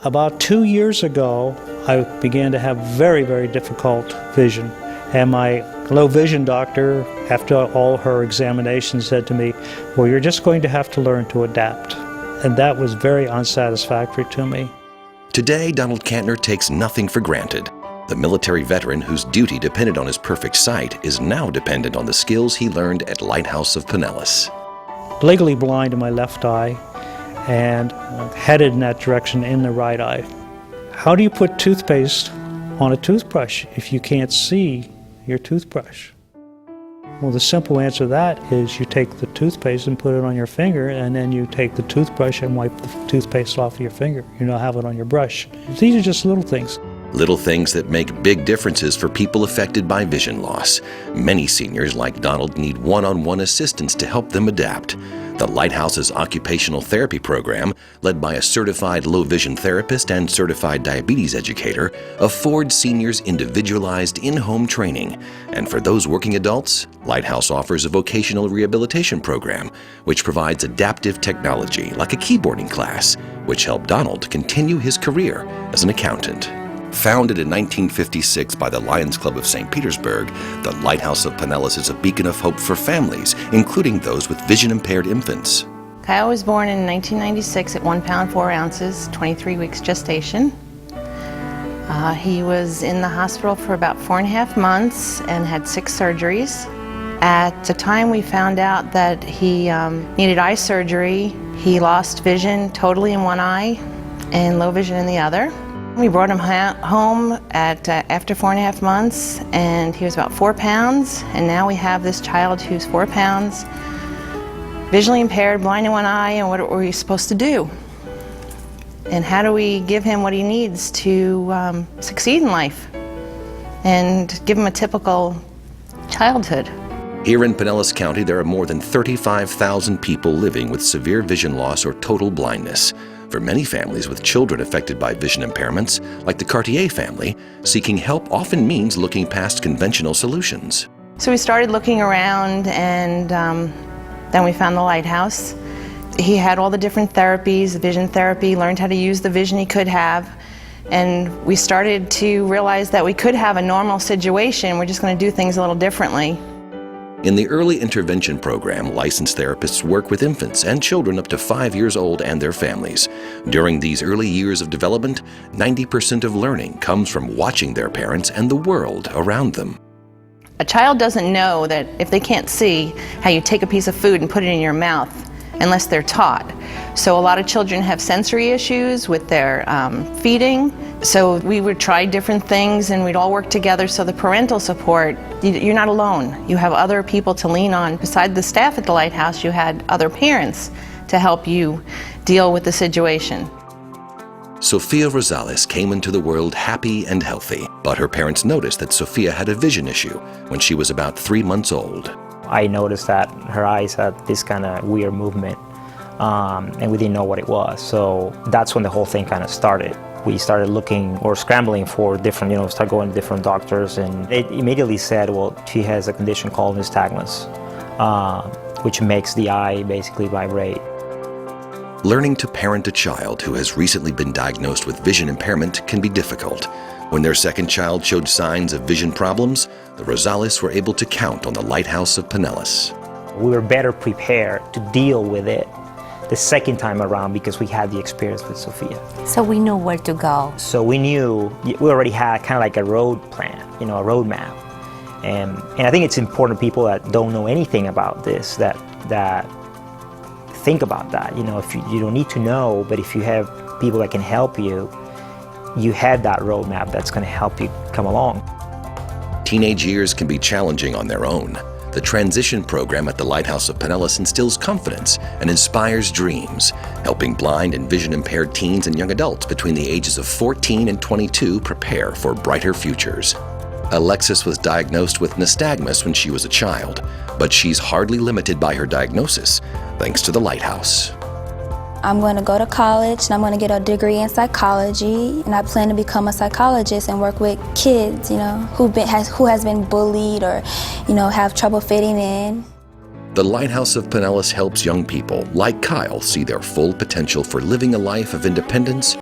About 2 years ago, I began to have very, very difficult vision. And my low vision doctor, after all her examinations, said to me, well, you're just going to have to learn to adapt. And that was very unsatisfactory to me. Today, Donald Kantner takes nothing for granted. The military veteran whose duty depended on his perfect sight is now dependent on the skills he learned at Lighthouse of Pinellas. Legally blind in my left eye and headed in that direction in the right eye. How do you put toothpaste on a toothbrush if you can't see your toothbrush? Well, the simple answer to that is you take the toothpaste and put it on your finger, and then you take the toothbrush and wipe the toothpaste off of your finger. You now have it on your brush. These are just little things. Little things that make big differences for people affected by vision loss. Many seniors like Donald need one-on-one assistance to help them adapt. The Lighthouse's occupational therapy program, led by a certified low vision therapist and certified diabetes educator, affords seniors individualized in-home training. And for those working adults, Lighthouse offers a vocational rehabilitation program, which provides adaptive technology like a keyboarding class, which helped Donald continue his career as an accountant. Founded in 1956 by the Lions Club of St. Petersburg, the Lighthouse of Pinellas is a beacon of hope for families, including those with vision-impaired infants. Kyle was born in 1996 at 1 pound 4 ounces, 23 weeks gestation. He was in the hospital for about 4.5 months and had 6 surgeries. At the time we found out that he needed eye surgery, he lost vision totally in one eye and low vision in the other. We brought him home after 4.5 months, and he was about 4 pounds, and now we have this child who's 4 pounds, visually impaired, blind in one eye, and what are we supposed to do? And how do we give him what he needs to succeed in life and give him a typical childhood? Here in Pinellas County, there are more than 35,000 people living with severe vision loss or total blindness. For many families with children affected by vision impairments, like the Cartier family, seeking help often means looking past conventional solutions. So we started looking around, and then we found the Lighthouse. He had all the different therapies, vision therapy, learned how to use the vision he could have, and we started to realize that we could have a normal situation. We're just going to do things a little differently. In the early intervention program, licensed therapists work with infants and children up to 5 years old and their families. During these early years of development, 90% of learning comes from watching their parents and the world around them. A child doesn't know that if they can't see, how you take a piece of food and put it in your mouth unless they're taught. So a lot of children have sensory issues with their feeding. So we would try different things, and we'd all work together. So the parental support, you're not alone. You have other people to lean on. Besides the staff at the Lighthouse, you had other parents to help you deal with the situation. Sophia Rosales came into the world happy and healthy, but her parents noticed that Sophia had a vision issue when she was about 3 months old. I noticed that her eyes had this kind of weird movement, and we didn't know what it was. So that's when the whole thing kind of started. We started looking or scrambling for different, start going to different doctors, and they immediately said, well, she has a condition called nystagmus, which makes the eye basically vibrate. Learning to parent a child who has recently been diagnosed with vision impairment can be difficult. When their second child showed signs of vision problems, the Rosales were able to count on the Lighthouse of Pinellas. We were better prepared to deal with it the second time around because we had the experience with Sophia. So we knew where to go. So we knew, we already had kind of like a road plan, a road map. And I think it's important people that don't know anything about this, that think about that. If you don't need to know, but if you have people that can help you, you have that roadmap that's going to help you come along. Teenage years can be challenging on their own. The transition program at the Lighthouse of Pinellas instills confidence and inspires dreams, helping blind and vision-impaired teens and young adults between the ages of 14 and 22 prepare for brighter futures. Alexis was diagnosed with nystagmus when she was a child, but she's hardly limited by her diagnosis, thanks to the Lighthouse. I'm going to go to college and I'm going to get a degree in psychology, and I plan to become a psychologist and work with kids, who has been bullied or, have trouble fitting in. The Lighthouse of Pinellas helps young people like Kyle see their full potential for living a life of independence